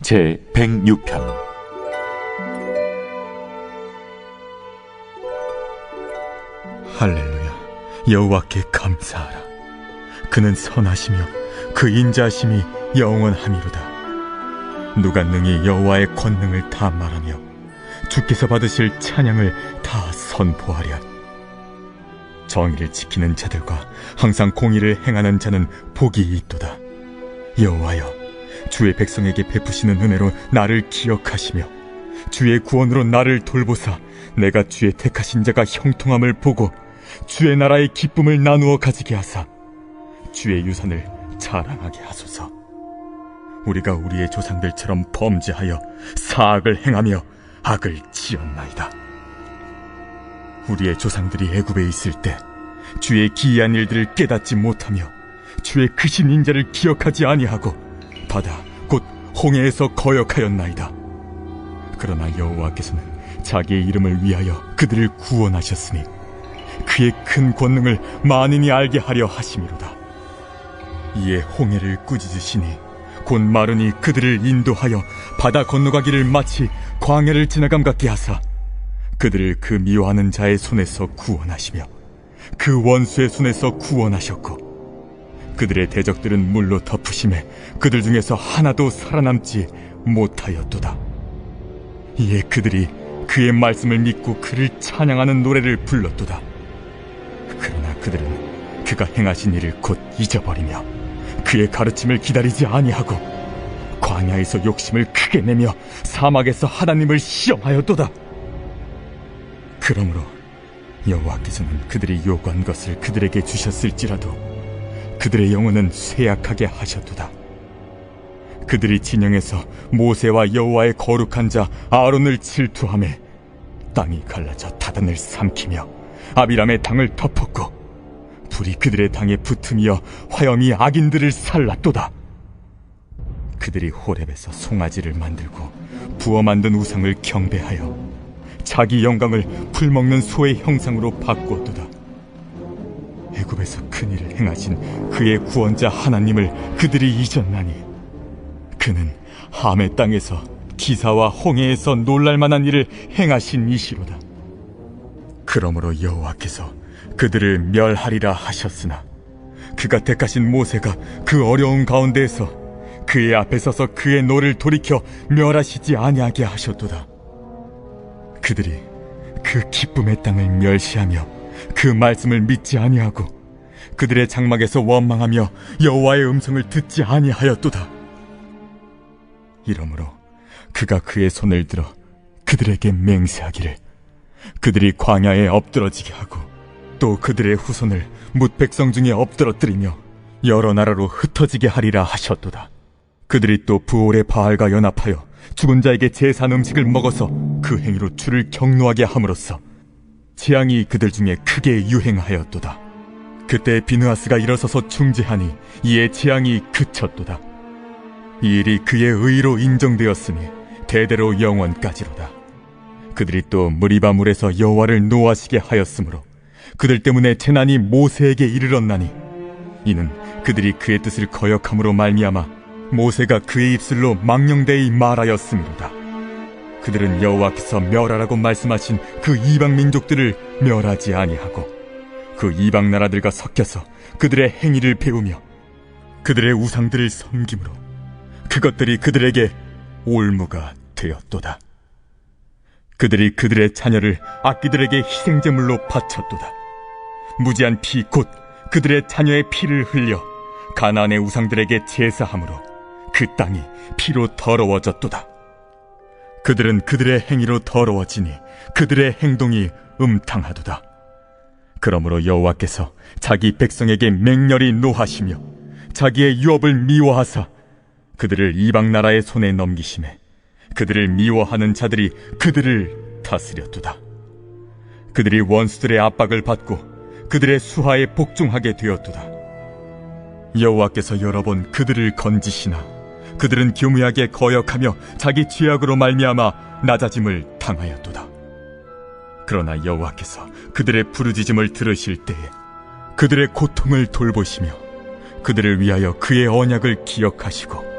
제 106편 할렐루야. 여호와께 감사하라. 그는 선하시며 그 인자하심이 영원함이로다. 누가 능히 여호와의 권능을 다 말하며 주께서 받으실 찬양을 다 선포하랴. 정의를 지키는 자들과 항상 공의를 행하는 자는 복이 있도다. 여호와여, 주의 백성에게 베푸시는 은혜로 나를 기억하시며 주의 구원으로 나를 돌보사 내가 주의 택하신 자가 형통함을 보고 주의 나라의 기쁨을 나누어 가지게 하사 주의 유산을 자랑하게 하소서. 우리가 우리의 조상들처럼 범죄하여 사악을 행하며 악을 지었나이다. 우리의 조상들이 애굽에 있을 때 주의 기이한 일들을 깨닫지 못하며 주의 크신 인자를 기억하지 아니하고 바다 곧 홍해에서 거역하였나이다. 그러나 여호와께서는 자기의 이름을 위하여 그들을 구원하셨으니 그의 큰 권능을 만인이 알게 하려 하심이로다. 이에 홍해를 꾸짖으시니 곧 마르니 그들을 인도하여 바다 건너가기를 마치 광야를 지나감 같게 하사 그들을 그 미워하는 자의 손에서 구원하시며 그 원수의 손에서 구원하셨고 그들의 대적들은 물로 덮으심에 그들 중에서 하나도 살아남지 못하였도다. 이에 그들이 그의 말씀을 믿고 그를 찬양하는 노래를 불렀도다. 그러나 그들은 그가 행하신 일을 곧 잊어버리며 그의 가르침을 기다리지 아니하고 광야에서 욕심을 크게 내며 사막에서 하나님을 시험하였도다. 그러므로 여호와께서는 그들이 요구한 것을 그들에게 주셨을지라도 그들의 영혼은 쇠약하게 하셨도다. 그들이 진영에서 모세와 여호와의 거룩한 자 아론을 질투하며 땅이 갈라져 다단을 삼키며 아비람의 당을 덮었고 불이 그들의 당에 붙으며 화염이 악인들을 살랐도다. 그들이 호렙에서 송아지를 만들고 부어 만든 우상을 경배하여 자기 영광을 풀먹는 소의 형상으로 바꾸었도다. 애굽에서 큰일을 행하신 그의 구원자 하나님을 그들이 잊었나니 그는 함의 땅에서 기사와 홍해에서 놀랄만한 일을 행하신 이시로다. 그러므로 여호와께서 그들을 멸하리라 하셨으나 그가 택하신 모세가 그 어려운 가운데에서 그의 앞에 서서 그의 노를 돌이켜 멸하시지 아니하게 하셨도다. 그들이 그 기쁨의 땅을 멸시하며 그 말씀을 믿지 아니하고 그들의 장막에서 원망하며 여호와의 음성을 듣지 아니하였도다. 이러므로 그가 그의 손을 들어 그들에게 맹세하기를 그들이 광야에 엎드러지게 하고 또 그들의 후손을 뭇 백성 중에 엎드러뜨리며 여러 나라로 흩어지게 하리라 하셨도다. 그들이 또 부올의 바알과 연합하여 죽은 자에게 제사 음식을 먹어서 그 행위로 주를 경노하게 함으로써 재앙이 그들 중에 크게 유행하였도다. 그때 비느하스가 일어서서 중재하니 이에 재앙이 그쳤도다. 이 일이 그의 의로 인정되었으니 대대로 영원까지로다. 그들이 또 무리바 물에서 여호와를 노하시게 하였으므로 그들 때문에 재난이 모세에게 이르렀나니 이는 그들이 그의 뜻을 거역함으로 말미암아 모세가 그의 입술로 망령되이 말하였음이로다. 그들은 여호와께서 멸하라고 말씀하신 그 이방 민족들을 멸하지 아니하고 그 이방 나라들과 섞여서 그들의 행위를 배우며 그들의 우상들을 섬김으로 그것들이 그들에게 올무가 되었도다. 그들이 그들의 자녀를 악귀들에게 희생제물로 바쳤도다. 무지한 피 곧 그들의 자녀의 피를 흘려 가나안의 우상들에게 제사함으로 그 땅이 피로 더러워졌도다. 그들은 그들의 행위로 더러워지니 그들의 행동이 음탕하도다. 그러므로 여호와께서 자기 백성에게 맹렬히 노하시며 자기의 유업을 미워하사 그들을 이방 나라의 손에 넘기시매 그들을 미워하는 자들이 그들을 다스렸도다. 그들이 원수들의 압박을 받고 그들의 수하에 복종하게 되었도다. 여호와께서 여러 번 그들을 건지시나 그들은 교묘하게 거역하며 자기 죄악으로 말미암아 낮아짐을 당하였도다. 그러나 여호와께서 그들의 부르짖음을 들으실 때에 그들의 고통을 돌보시며 그들을 위하여 그의 언약을 기억하시고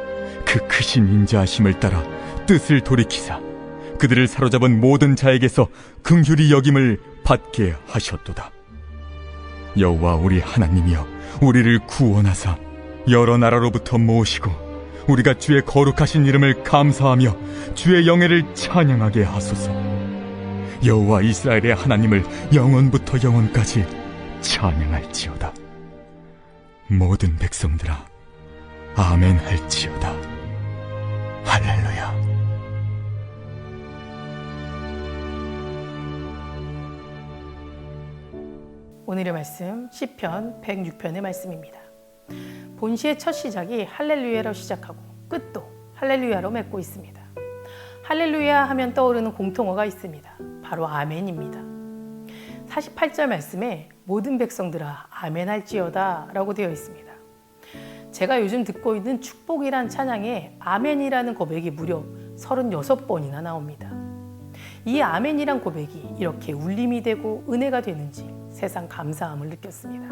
그 크신 인자하심을 따라 뜻을 돌이키사 그들을 사로잡은 모든 자에게서 긍휼히 여김을 받게 하셨도다. 여호와 우리 하나님이여, 우리를 구원하사 여러 나라로부터 모으시고 우리가 주의 거룩하신 이름을 감사하며 주의 영예를 찬양하게 하소서. 여호와 이스라엘의 하나님을 영원부터 영원까지 찬양할지어다. 모든 백성들아, 아멘 할지어다. 할렐루야. 오늘의 말씀 시편 106편의 말씀입니다. 본시의 첫 시작이 할렐루야로 시작하고 끝도 할렐루야로 맺고 있습니다. 할렐루야 하면 떠오르는 공통어가 있습니다. 바로 아멘입니다. 48절 말씀에 모든 백성들아 아멘 할지어다 라고 되어 있습니다. 제가 요즘 듣고 있는 축복이란 찬양에 아멘이라는 고백이 무려 36번이나 나옵니다. 이 아멘이란 고백이 이렇게 울림이 되고 은혜가 되는지 세상 감사함을 느꼈습니다.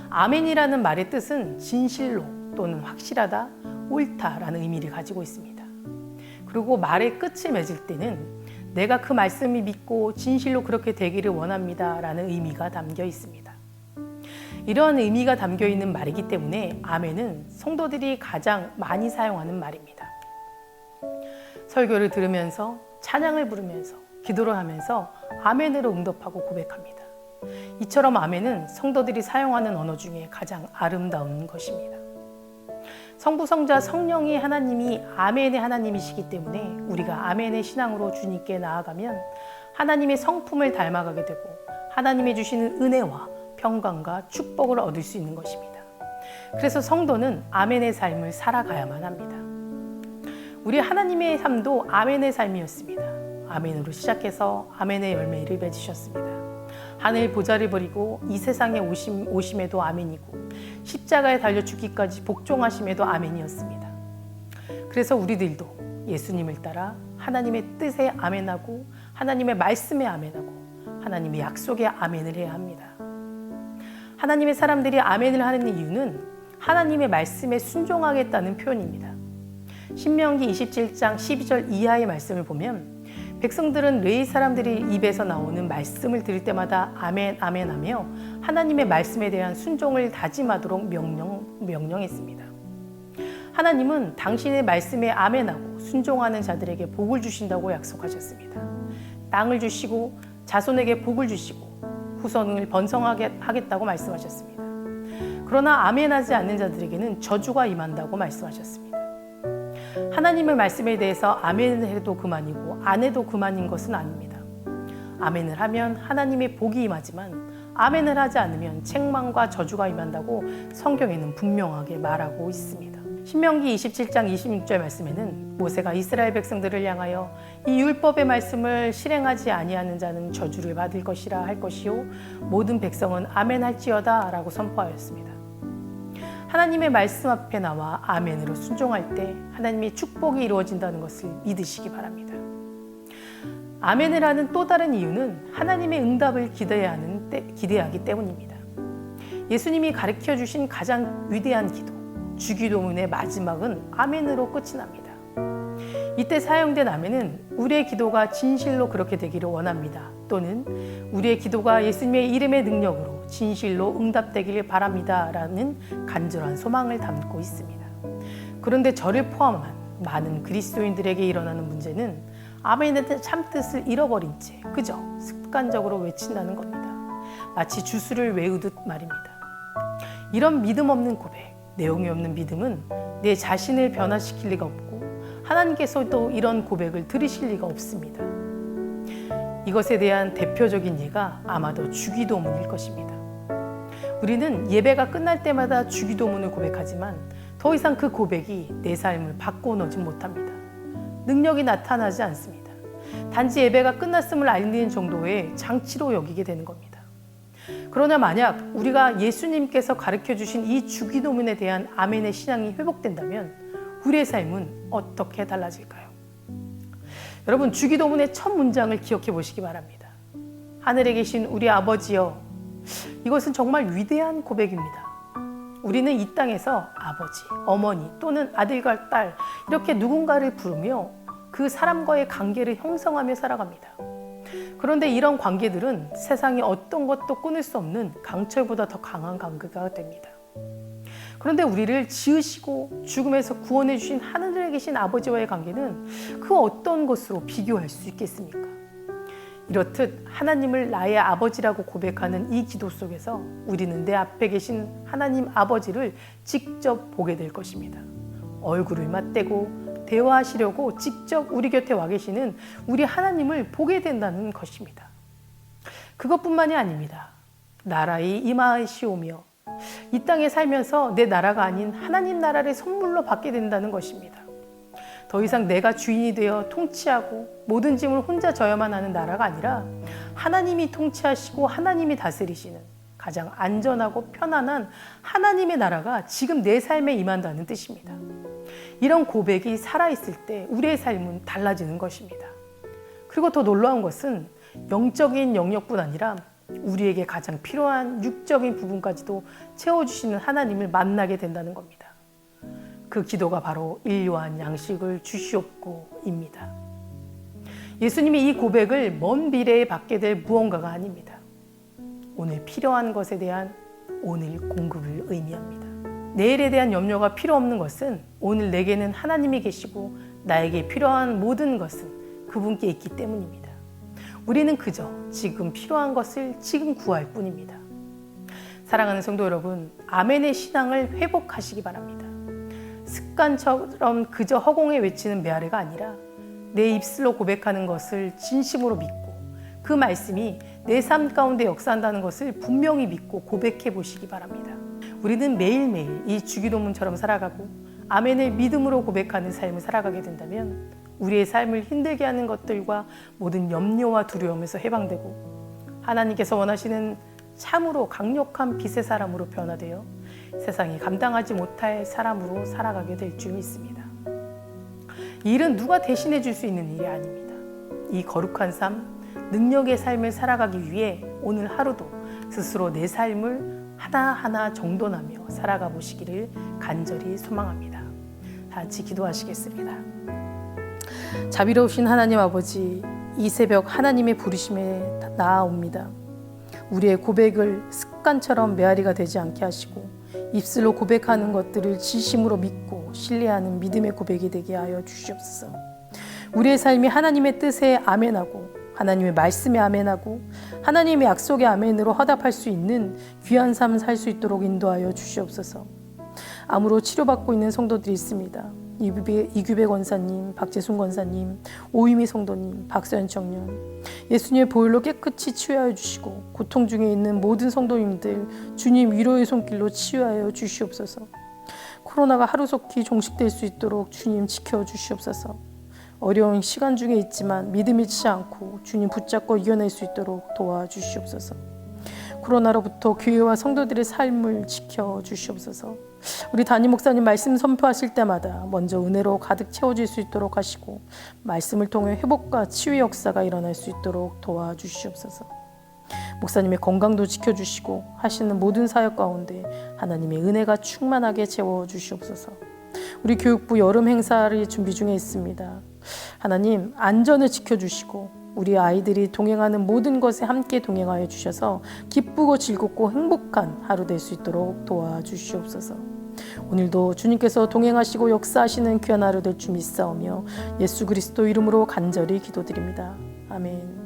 아멘이라는 말의 뜻은 진실로 또는 확실하다, 옳다라는 의미를 가지고 있습니다. 그리고 말의 끝을 맺을 때는 내가 그 말씀이 믿고 진실로 그렇게 되기를 원합니다 라는 의미가 담겨 있습니다. 이러한 의미가 담겨 있는 말이기 때문에 아멘은 성도들이 가장 많이 사용하는 말입니다. 설교를 들으면서 찬양을 부르면서 기도를 하면서 아멘으로 응답하고 고백합니다. 이처럼 아멘은 성도들이 사용하는 언어 중에 가장 아름다운 것입니다. 성부, 성자, 성령이 하나님이 아멘의 하나님이시기 때문에 우리가 아멘의 신앙으로 주님께 나아가면 하나님의 성품을 닮아가게 되고 하나님이 주시는 은혜와 평강과 축복을 얻을 수 있는 것입니다. 그래서 성도는 아멘의 삶을 살아가야만 합니다. 우리 하나님의 삶도 아멘의 삶이었습니다. 아멘으로 시작해서 아멘의 열매를 맺으셨습니다. 하늘 보좌를 버리고 이 세상에 오심에도 아멘이고 십자가에 달려 죽기까지 복종하심에도 아멘이었습니다. 그래서 우리들도 예수님을 따라 하나님의 뜻에 아멘하고 하나님의 말씀에 아멘하고 하나님의 약속에 아멘을 해야 합니다. 하나님의 사람들이 아멘을 하는 이유는 하나님의 말씀에 순종하겠다는 표현입니다. 신명기 27장 12절 이하의 말씀을 보면 백성들은 레위 사람들이 입에서 나오는 말씀을 들을 때마다 아멘 아멘 하며 하나님의 말씀에 대한 순종을 다짐하도록 명령했습니다. 하나님은 당신의 말씀에 아멘하고 순종하는 자들에게 복을 주신다고 약속하셨습니다. 땅을 주시고 자손에게 복을 주시고 후손을 번성하게 하겠다고 말씀하셨습니다. 그러나 아멘하지 않는 자들에게는 저주가 임한다고 말씀하셨습니다. 하나님의 말씀에 대해서 아멘을 해도 그만이고 안 해도 그만인 것은 아닙니다. 아멘을 하면 하나님의 복이 임하지만 아멘을 하지 않으면 책망과 저주가 임한다고 성경에는 분명하게 말하고 있습니다. 신명기 27장 26절 말씀에는 모세가 이스라엘 백성들을 향하여 이 율법의 말씀을 실행하지 아니하는 자는 저주를 받을 것이라 할 것이요 모든 백성은 아멘할지어다 라고 선포하였습니다. 하나님의 말씀 앞에 나와 아멘으로 순종할 때 하나님의 축복이 이루어진다는 것을 믿으시기 바랍니다. 아멘을 하는 또 다른 이유는 하나님의 응답을 기대하기 때문입니다. 예수님이 가르쳐 주신 가장 위대한 기도, 주기도문의 마지막은 아멘으로 끝이 납니다. 이때 사용된 아멘은 우리의 기도가 진실로 그렇게 되기를 원합니다. 또는 우리의 기도가 예수님의 이름의 능력으로 진실로 응답되기를 바랍니다. 라는 간절한 소망을 담고 있습니다. 그런데 저를 포함한 많은 그리스도인들에게 일어나는 문제는 아멘의 참뜻을 잃어버린 채 그저 습관적으로 외친다는 겁니다. 마치 주술을 외우듯 말입니다. 이런 믿음 없는 고백, 내용이 없는 믿음은 내 자신을 변화시킬 리가 없고 하나님께서도 이런 고백을 들으실 리가 없습니다. 이것에 대한 대표적인 예가 아마도 주기도문일 것입니다. 우리는 예배가 끝날 때마다 주기도문을 고백하지만 더 이상 그 고백이 내 삶을 바꿔놓지 못합니다. 능력이 나타나지 않습니다. 단지 예배가 끝났음을 알리는 정도의 장치로 여기게 되는 겁니다. 그러나 만약 우리가 예수님께서 가르쳐주신 이 주기도문에 대한 아멘의 신앙이 회복된다면 우리의 삶은 어떻게 달라질까요? 여러분, 주기도문의 첫 문장을 기억해 보시기 바랍니다. 하늘에 계신 우리 아버지여. 이것은 정말 위대한 고백입니다. 우리는 이 땅에서 아버지, 어머니 또는 아들과 딸 이렇게 누군가를 부르며 그 사람과의 관계를 형성하며 살아갑니다. 그런데 이런 관계들은 세상에 어떤 것도 끊을 수 없는 강철보다 더 강한 관계가 됩니다. 그런데 우리를 지으시고 죽음에서 구원해 주신 하늘에 계신 아버지와의 관계는 그 어떤 것으로 비교할 수 있겠습니까? 이렇듯 하나님을 나의 아버지라고 고백하는 이 기도 속에서 우리는 내 앞에 계신 하나님 아버지를 직접 보게 될 것입니다. 얼굴을 맞대고 대화하시려고 직접 우리 곁에 와 계시는 우리 하나님을 보게 된다는 것입니다. 그것뿐만이 아닙니다. 나라의 임하시오며 이 땅에 살면서 내 나라가 아닌 하나님 나라를 선물로 받게 된다는 것입니다. 더 이상 내가 주인이 되어 통치하고 모든 짐을 혼자 져야만 하는 나라가 아니라 하나님이 통치하시고 하나님이 다스리시는 가장 안전하고 편안한 하나님의 나라가 지금 내 삶에 임한다는 뜻입니다. 이런 고백이 살아있을 때 우리의 삶은 달라지는 것입니다. 그리고 더 놀라운 것은 영적인 영역뿐 아니라 우리에게 가장 필요한 육적인 부분까지도 채워주시는 하나님을 만나게 된다는 겁니다. 그 기도가 바로 일용할 양식을 주시옵고입니다. 예수님이 이 고백을 먼 미래에 받게 될 무언가가 아닙니다. 오늘 필요한 것에 대한 오늘 공급을 의미합니다. 내일에 대한 염려가 필요 없는 것은 오늘 내게는 하나님이 계시고 나에게 필요한 모든 것은 그분께 있기 때문입니다. 우리는 그저 지금 필요한 것을 지금 구할 뿐입니다. 사랑하는 성도 여러분, 아멘의 신앙을 회복하시기 바랍니다. 습관처럼 그저 허공에 외치는 메아리가 아니라 내 입술로 고백하는 것을 진심으로 믿고 그 말씀이 내 삶 가운데 역사한다는 것을 분명히 믿고 고백해 보시기 바랍니다. 우리는 매일매일 이 주기도문처럼 살아가고 아멘을 믿음으로 고백하는 삶을 살아가게 된다면 우리의 삶을 힘들게 하는 것들과 모든 염려와 두려움에서 해방되고 하나님께서 원하시는 참으로 강력한 빛의 사람으로 변화되어 세상이 감당하지 못할 사람으로 살아가게 될 줄 믿습니다. 이 일은 누가 대신해 줄 수 있는 일이 아닙니다. 이 거룩한 삶, 능력의 삶을 살아가기 위해 오늘 하루도 스스로 내 삶을 하나하나 정돈하며 살아가 보시기를 간절히 소망합니다. 다 같이 기도하시겠습니다. 자비로우신 하나님 아버지, 이 새벽 하나님의 부르심에 나아옵니다. 우리의 고백을 습관처럼 메아리가 되지 않게 하시고 입술로 고백하는 것들을 진심으로 믿고 신뢰하는 믿음의 고백이 되게 하여 주시옵소서. 우리의 삶이 하나님의 뜻에 아멘하고 하나님의 말씀에 아멘하고 하나님의 약속에 아멘으로 화답할 수 있는 귀한 삶을 살 수 있도록 인도하여 주시옵소서. 암으로 치료받고 있는 성도들이 있습니다. 이규배 권사님, 박재순 권사님, 오유미 성도님, 박서연 청년, 예수님의 보혈로 깨끗이 치유하여 주시고 고통 중에 있는 모든 성도님들 주님 위로의 손길로 치유하여 주시옵소서. 코로나가 하루속히 종식될 수 있도록 주님 지켜주시옵소서. 어려운 시간 중에 있지만 믿음 잃지 않고 주님 붙잡고 이겨낼 수 있도록 도와주시옵소서. 코로나로부터 교회와 성도들의 삶을 지켜주시옵소서. 우리 담임 목사님 말씀 선포하실 때마다 먼저 은혜로 가득 채워질 수 있도록 하시고 말씀을 통해 회복과 치유의 역사가 일어날 수 있도록 도와주시옵소서. 목사님의 건강도 지켜주시고 하시는 모든 사역 가운데 하나님의 은혜가 충만하게 채워주시옵소서. 우리 교육부 여름 행사를 준비 중에 있습니다. 하나님 안전을 지켜주시고 우리 아이들이 동행하는 모든 것에 함께 동행하여 주셔서 기쁘고 즐겁고 행복한 하루 될 수 있도록 도와주시옵소서. 오늘도 주님께서 동행하시고 역사하시는 귀한 하루 될 줄 믿사오며 예수 그리스도 이름으로 간절히 기도드립니다. 아멘.